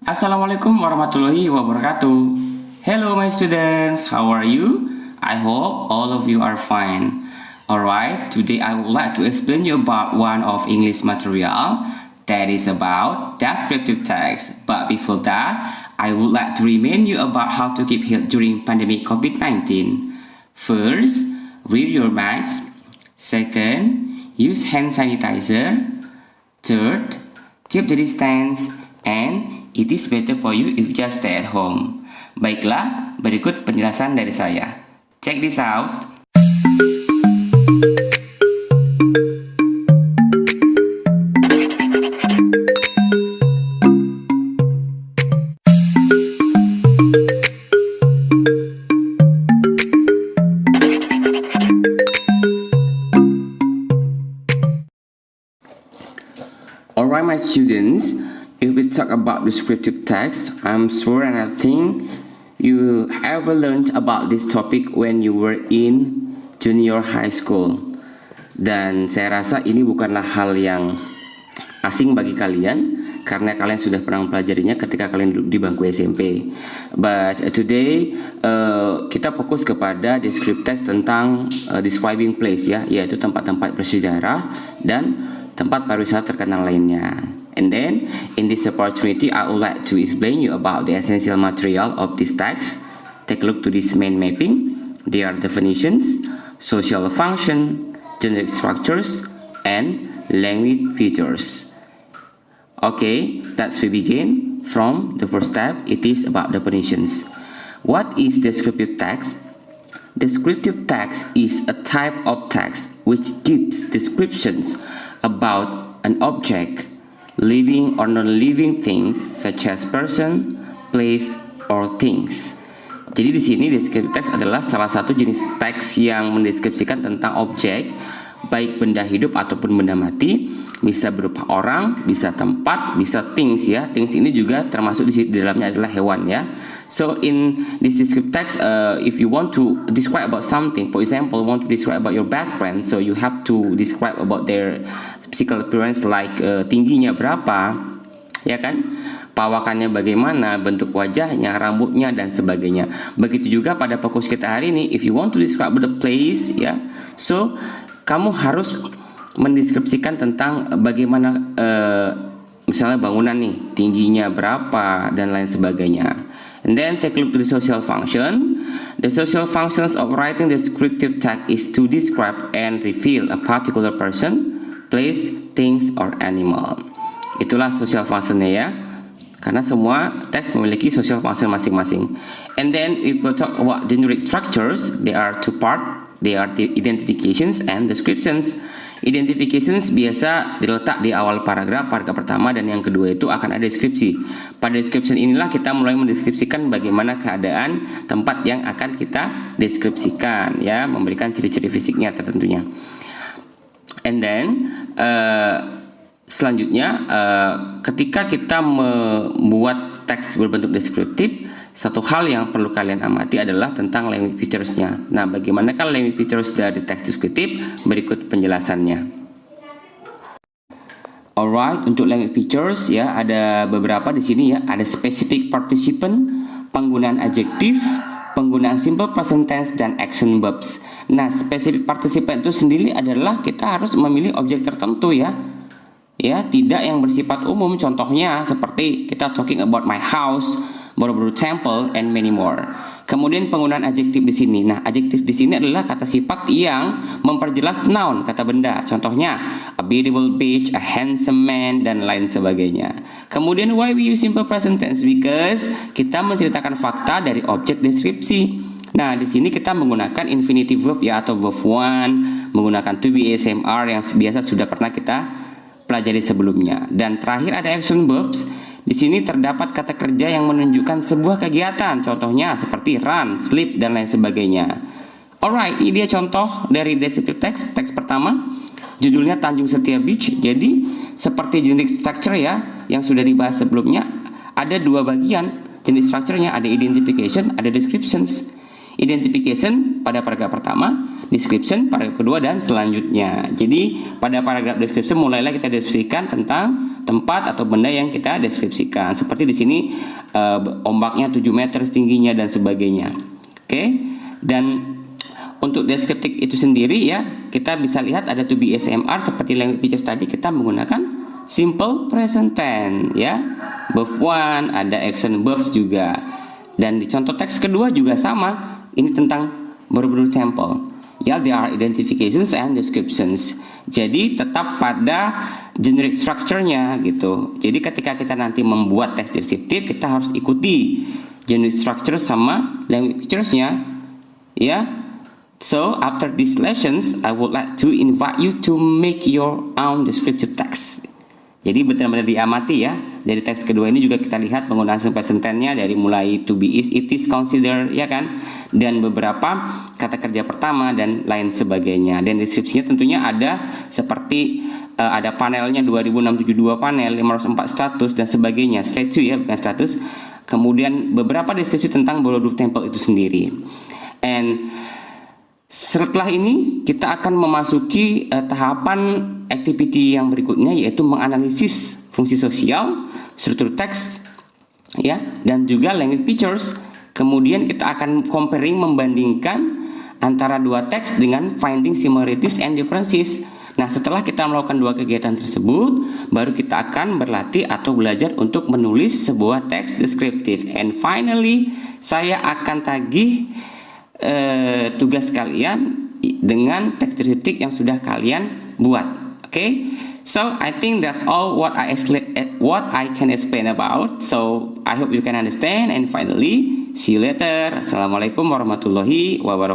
Assalamualaikum warahmatullahi wabarakatuh. Hello my students, how are you? I hope all of you are fine. Alright, today I would like to explain you about one of English material that is about descriptive text. But before that, I would like to remind you about how to keep healthy during pandemic COVID-19. First, wear your mask. Second, use hand sanitizer. Third, keep the distance. And it is better for you if you just stay at home. Baiklah, berikut penjelasan dari saya. Check this out. Alright my students, if we talk about descriptive text, I'm sure and I think you ever learned about this topic when you were in junior high school. Dan saya rasa ini bukanlah hal yang asing bagi kalian karena kalian sudah pernah mempelajarinya ketika kalian duduk di bangku SMP. But today kita fokus kepada descriptive text tentang describing place ya, yaitu tempat-tempat bersejarah dan tempat pariwisata terkenal lainnya. And then, in this opportunity, I would like to explain you about the essential material of this text. Take a look to this main mapping. There are definitions, social function, generic structures, and language features. Okay, let's begin from the first step. It is about definitions. What is descriptive text? Descriptive text is a type of text which gives descriptions about an object, living or non-living things such as person, place, or things. Jadi di sini descriptive text adalah salah satu jenis teks yang mendeskripsikan tentang objek, baik benda hidup ataupun benda mati, bisa berupa orang, bisa tempat, bisa things ya. Things ini juga termasuk di dalamnya adalah hewan ya. So in this descriptive text, if you want to describe about something, for example, want to describe about your best friend, so you have to describe about their physical appearance like tingginya berapa, ya kan? Pawakannya bagaimana, bentuk wajahnya, rambutnya dan sebagainya. Begitu juga pada fokus kita hari ini, if you want to describe the place, ya, so kamu harus mendeskripsikan tentang bagaimana misalnya bangunan nih, tingginya berapa dan lain sebagainya. And then take a look to the social function. The social functions of writing descriptive text is to describe and reveal a particular person, place, things, or animal. Itulah social functionnya ya. Karena semua teks memiliki social function masing-masing. And then if we talk about generic structures, there are two parts. They are the identifications and descriptions. Identifications biasa diletak di awal paragraf pertama dan yang kedua itu akan ada deskripsi. Pada description inilah kita mulai mendeskripsikan bagaimana keadaan tempat yang akan kita deskripsikan ya, memberikan ciri-ciri fisiknya tertentunya. And then selanjutnya ketika kita membuat teks berbentuk deskriptif, satu hal yang perlu kalian amati adalah tentang language features-nya. Nah, bagaimanakah language features dari teks deskriptif? Berikut penjelasannya. Alright, untuk language features ya ada beberapa di sini ya. Ada specific participant, penggunaan adjektif, penggunaan simple present tense dan action verbs. Nah, specific participant itu sendiri adalah kita harus memilih objek tertentu ya. Ya, tidak yang bersifat umum. Contohnya seperti kita talking about my house, Borobudur Temple, and many more. Kemudian penggunaan adjektif di sini. Nah, adjektif di sini adalah kata sifat yang memperjelas noun, kata benda. Contohnya, a beautiful beach, a handsome man, dan lain sebagainya. Kemudian why we use simple present tense? Because kita menceritakan fakta dari objek deskripsi. Nah, di sini kita menggunakan infinitive verb ya atau verb one, menggunakan to be ASMR yang biasa sudah pernah kita pelajari sebelumnya. Dan terakhir ada action verbs. Di sini terdapat kata kerja yang menunjukkan sebuah kegiatan, contohnya seperti run, sleep, dan lain sebagainya. Alright, ini dia contoh dari descriptive text. Teks pertama, judulnya Tanjung Setia Beach. Jadi, seperti jenis structure ya, yang sudah dibahas sebelumnya, ada dua bagian. Jenis structure-nya ada identification, ada descriptions. Identification pada paragraf pertama, description paragraf kedua dan selanjutnya. Jadi pada paragraf description mulailah kita deskripsikan tentang tempat atau benda yang kita deskripsikan. Seperti di sini ombaknya 7 meter tingginya dan sebagainya. Oke. Dan untuk deskriptif itu sendiri ya, kita bisa lihat ada to be SMR seperti language features tadi, kita menggunakan simple present tense ya. Verb 1, ada action verbs juga. Dan di contoh teks kedua juga sama. Ini tentang berburu temple. Ya, there are identifications and descriptions. Jadi tetap pada generic structure-nya gitu. Jadi ketika kita nanti membuat teks deskriptif, kita harus ikuti generic structure sama language features-nya. Ya. So after these lessons, I would like to invite you to make your own descriptive text. Jadi benar-benar diamati ya. Dari teks kedua ini juga kita lihat penggunaan present tense-nya dari mulai to be, is, it is, consider, ya kan? Dan beberapa kata kerja pertama dan lain sebagainya. Dan deskripsinya tentunya ada seperti ada panelnya 2672 panel, 504 status dan sebagainya. Statue ya, bukan status. Kemudian beberapa deskripsi tentang Borobudur Temple itu sendiri. And setelah ini kita akan memasuki tahapan activity yang berikutnya, yaitu menganalisis fungsi sosial, struktur teks, ya, dan juga language features. Kemudian kita akan comparing, membandingkan antara dua teks dengan finding similarities and differences. Nah, setelah kita melakukan dua kegiatan tersebut, baru kita akan berlatih atau belajar untuk menulis sebuah teks deskriptif. And finally, saya akan tagih tugas kalian dengan teks deskriptif yang sudah kalian buat. Okay, so I think that's all what I can explain about. So I hope you can understand. And finally, see you later. Assalamualaikum warahmatullahi wabarakatuh.